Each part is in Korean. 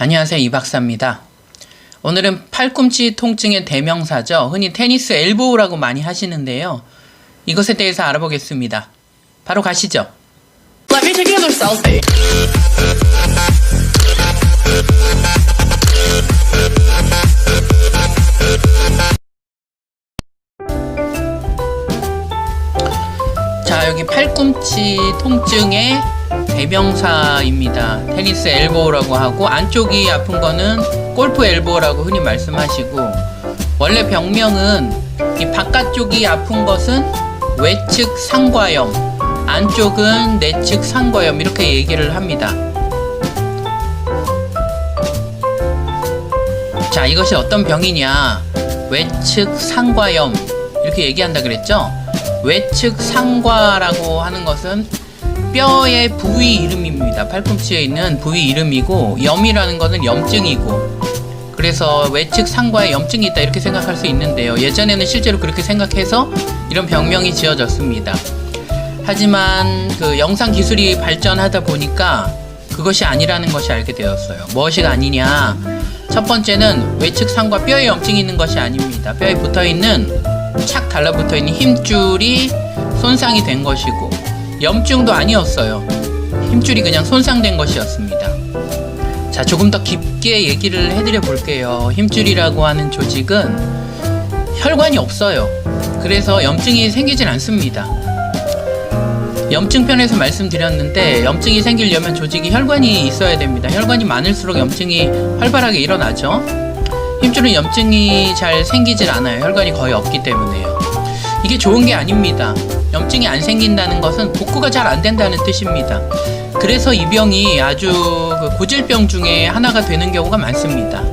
안녕하세요, 이 박사입니다. 오늘은 팔꿈치 통증의 대명사죠. 흔히 테니스 엘보우라고 많이 하시는데요. 이것에 대해서 알아보겠습니다. 바로 가시죠. Let me take another selfie. 자, 여기 팔꿈치 통증의 대명사입니다. 테니스 엘보우라고 하고, 안쪽이 아픈 거는 골프 엘보우라고 흔히 말씀하시고, 원래 병명은 이 바깥쪽이 아픈 것은 외측 상과염, 안쪽은 내측 상과염, 이렇게 얘기를 합니다. 자, 이것이 어떤 병이냐? 외측 상과염, 이렇게 얘기한다 그랬죠? 외측 상과라고 하는 것은 뼈의 부위 이름입니다. 팔꿈치에 있는 부위 이름이고, 염이라는 것은 염증이고, 그래서 외측 상과에 염증이 있다 이렇게 생각할 수 있는데요. 예전에는 실제로 그렇게 생각해서 이런 병명이 지어졌습니다. 하지만 그 영상 기술이 발전하다 보니까 그것이 아니라는 것이 알게 되었어요. 무엇이 아니냐? 첫 번째는 외측 상과 뼈에 염증이 있는 것이 아닙니다. 뼈에 붙어있는 착 달라붙어있는 힘줄이 손상이 된 것이고, 염증도 아니었어요. 힘줄이 그냥 손상된 것이었습니다. 자, 조금 더 깊게 얘기를 해드려 볼게요. 힘줄이라고 하는 조직은 혈관이 없어요. 그래서 염증이 생기진 않습니다. 염증편에서 말씀드렸는데, 염증이 생기려면 조직이 혈관이 있어야 됩니다. 혈관이 많을수록 염증이 활발하게 일어나죠. 힘줄은 염증이 잘 생기질 않아요. 혈관이 거의 없기 때문에요. 이게 좋은 게 아닙니다. 염증이 안 생긴다는 것은 복구가 잘 안 된다는 뜻입니다. 그래서 이 병이 아주 고질병 중에 하나가 되는 경우가 많습니다.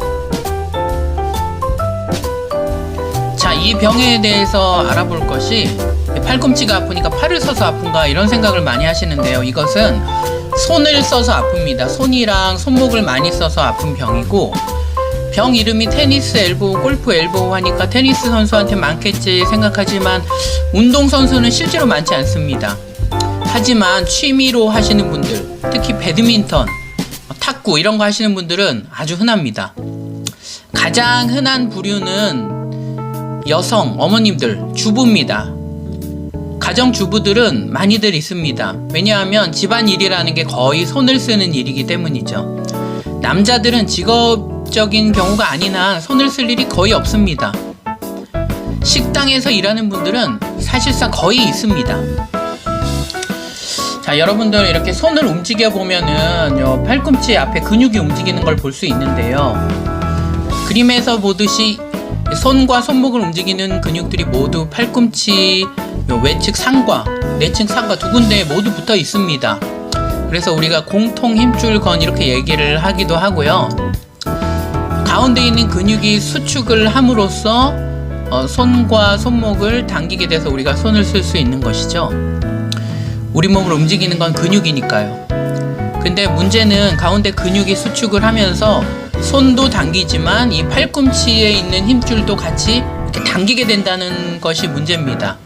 자, 이 병에 대해서 알아볼 것이, 팔꿈치가 아프니까 팔을 써서 아픈가 이런 생각을 많이 하시는데요. 이것은 손을 써서 아픕니다. 손이랑 손목을 많이 써서 아픈 병이고, 병 이름이 테니스 엘보우, 골프 엘보우 하니까 테니스 선수한테 많겠지 생각하지만 운동선수는 실제로 많지 않습니다. 하지만 취미로 하시는 분들, 특히 배드민턴, 탁구 이런 거 하시는 분들은 아주 흔합니다. 가장 흔한 부류는 여성, 어머님들, 주부입니다. 가정주부들은 많이들 있습니다. 왜냐하면 집안일이라는 게 거의 손을 쓰는 일이기 때문이죠. 남자들은 직업적인 경우가 아닌 한 손을 쓸 일이 거의 없습니다. 식당에서 일하는 분들은 사실상 거의 있습니다. 자, 여러분들 이렇게 손을 움직여 보면은 요 팔꿈치 앞에 근육이 움직이는 걸 볼 수 있는데요. 그림에서 보듯이 손과 손목을 움직이는 근육들이 모두 팔꿈치 요 외측 상과, 내측 상과 두 군데에 모두 붙어 있습니다. 그래서 우리가 공통 힘줄건 이렇게 얘기를 하기도 하고요. 가운데 있는 근육이 수축을 함으로써 손과 손목을 당기게 돼서 우리가 손을 쓸 수 있는 것이죠. 우리 몸을 움직이는 건 근육이니까요. 근데 문제는 가운데 근육이 수축을 하면서 손도 당기지만 이 팔꿈치에 있는 힘줄도 같이 이렇게 당기게 된다는 것이 문제입니다.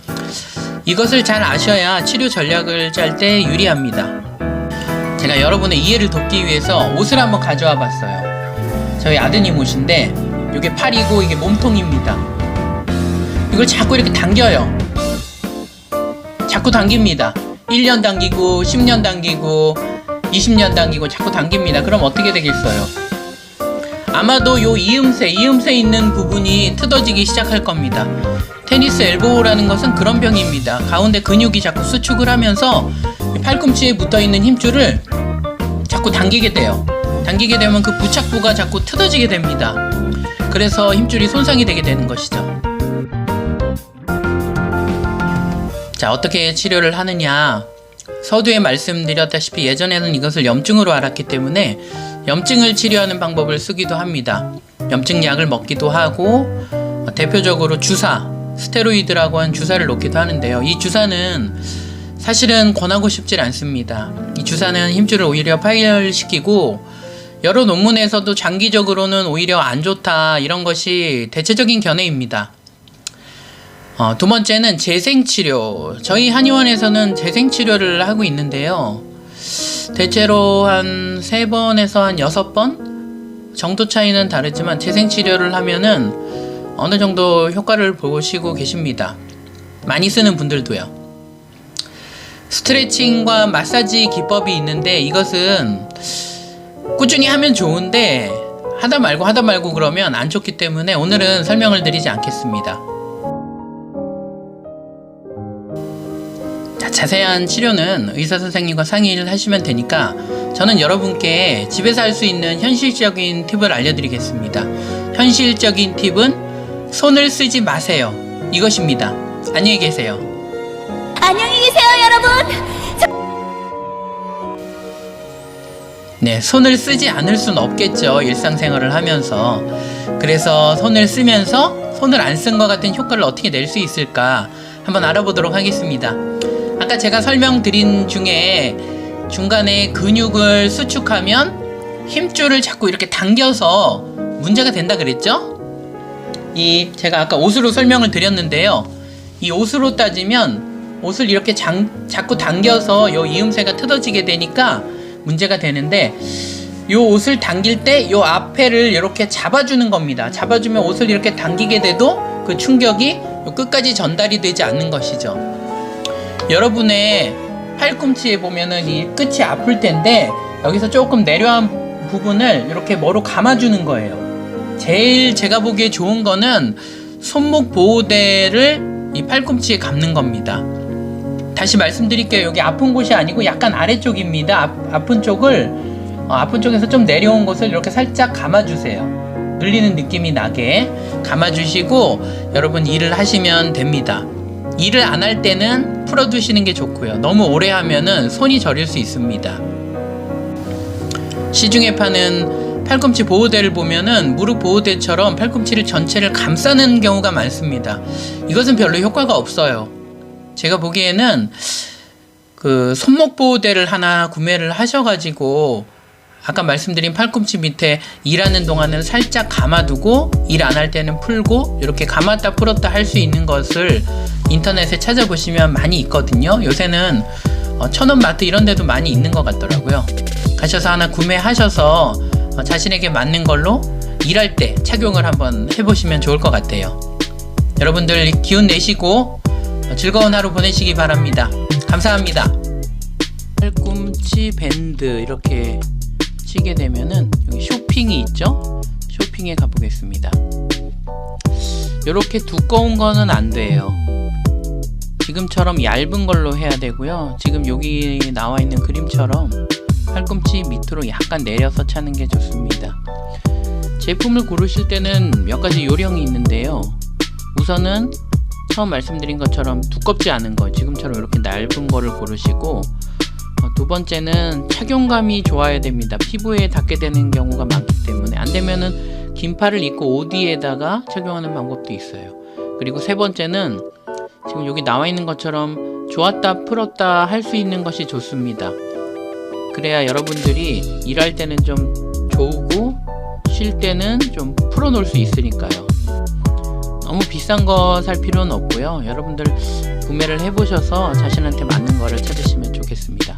이것을 잘 아셔야 치료 전략을 짤 때 유리합니다. 제가 여러분의 이해를 돕기 위해서 옷을 한번 가져와 봤어요. 저희 아드님 옷인데, 이게 팔이고 이게 몸통입니다. 이걸 자꾸 이렇게 당겨요. 자꾸 당깁니다. 1년 당기고 10년 당기고 20년 당기고 자꾸 당깁니다. 그럼 어떻게 되겠어요? 아마도 요 이음새 있는 부분이 뜯어지기 시작할 겁니다. 테니스 엘보우라는 것은 그런 병입니다. 가운데 근육이 자꾸 수축을 하면서 팔꿈치에 붙어있는 힘줄을 자꾸 당기게 돼요. 당기게 되면 그 부착부가 자꾸 뜯어지게 됩니다. 그래서 힘줄이 손상이 되게 되는 것이죠. 자, 어떻게 치료를 하느냐? 서두에 말씀드렸다시피 예전에는 이것을 염증으로 알았기 때문에 염증을 치료하는 방법을 쓰기도 합니다. 염증약을 먹기도 하고, 대표적으로 주사, 스테로이드라고 하는 주사를 놓기도 하는데요. 이 주사는 사실은 권하고 싶질 않습니다. 이 주사는 힘줄을 오히려 파열시키고, 여러 논문에서도 장기적으로는 오히려 안 좋다, 이런 것이 대체적인 견해입니다. 두 번째는 재생치료. 저희 한의원에서는 재생치료를 하고 있는데요. 대체로 한 3번에서 한 6번 정도 차이는 다르지만 재생치료를 하면은 어느 정도 효과를 보시고 계십니다. 많이 쓰는 분들도요. 스트레칭과 마사지 기법이 있는데 이것은 꾸준히 하면 좋은데 하다 말고 그러면 안 좋기 때문에 오늘은 설명을 드리지 않겠습니다. 자세한 치료는 의사 선생님과 상의를 하시면 되니까 저는 여러분께 집에서 할 수 있는 현실적인 팁을 알려드리겠습니다. 현실적인 팁은 손을 쓰지 마세요. 이것입니다. 안녕히 계세요. 안녕히 계세요, 여러분. 네, 손을 쓰지 않을 순 없겠죠. 일상생활을 하면서. 그래서 손을 쓰면서 손을 안 쓴 것 같은 효과를 어떻게 낼 수 있을까 한번 알아보도록 하겠습니다. 아까 제가 설명드린 중에 중간에 근육을 수축하면 힘줄을 자꾸 이렇게 당겨서 문제가 된다 그랬죠? 제가 아까 옷으로 설명을 드렸는데요. 이 옷으로 따지면 옷을 이렇게 자꾸 당겨서 요 이음새가 뜯어지게 되니까 문제가 되는데 요 옷을 당길 때 요 앞에를 이렇게 잡아주는 겁니다. 잡아주면 옷을 이렇게 당기게 돼도 그 충격이 요 끝까지 전달이 되지 않는 것이죠. 여러분의 팔꿈치에 보면은 이 끝이 아플 텐데 여기서 조금 내려한 부분을 이렇게 뭐로 감아주는 거예요. 제일 제가 보기에 좋은 거는 손목 보호대를 이 팔꿈치에 감는 겁니다. 다시 말씀드릴게요. 여기 아픈 곳이 아니고 약간 아래쪽입니다. 아픈 쪽에서 좀 내려온 곳을 이렇게 살짝 감아주세요. 눌리는 느낌이 나게 감아주시고 여러분 일을 하시면 됩니다. 일을 안 할 때는 풀어두시는 게 좋고요. 너무 오래 하면은 손이 저릴 수 있습니다. 시중에 파는 팔꿈치 보호대를 보면은 무릎 보호대처럼 팔꿈치를 전체를 감싸는 경우가 많습니다. 이것은 별로 효과가 없어요. 제가 보기에는 그 손목 보호대를 하나 구매를 하셔가지고 아까 말씀드린 팔꿈치 밑에 일하는 동안은 살짝 감아두고 일 안 할 때는 풀고 이렇게 감았다 풀었다 할 수 있는 것을 인터넷에 찾아보시면 많이 있거든요. 요새는 천원마트 이런 데도 많이 있는 것 같더라고요. 가셔서 하나 구매하셔서 자신에게 맞는 걸로 일할 때 착용을 한번 해보시면 좋을 것 같아요. 여러분들 기운 내시고 즐거운 하루 보내시기 바랍니다. 감사합니다. 팔꿈치 밴드 이렇게 치게 되면은 여기 쇼핑이 있죠? 쇼핑에 가보겠습니다. 이렇게 두꺼운 거는 안 돼요. 지금처럼 얇은 걸로 해야 되고요. 지금 여기 나와 있는 그림처럼 팔꿈치 밑으로 약간 내려서 차는 게 좋습니다. 제품을 고르실 때는 몇 가지 요령이 있는데요. 우선은 처음 말씀드린 것처럼 두껍지 않은 거, 지금처럼 이렇게 얇은 거를 고르시고, 두 번째는 착용감이 좋아야 됩니다. 피부에 닿게 되는 경우가 많기 때문에 안 되면은 긴 팔을 입고 옷 위에다가 착용하는 방법도 있어요. 그리고 세 번째는 지금 여기 나와 있는 것처럼 조았다 풀었다 할 수 있는 것이 좋습니다. 그래야 여러분들이 일할 때는 좀 좋고 쉴 때는 좀 풀어놓을 수 있으니까요. 너무 비싼 거 살 필요는 없고요. 여러분들 구매를 해보셔서 자신한테 맞는 거를 찾으시면 좋겠습니다.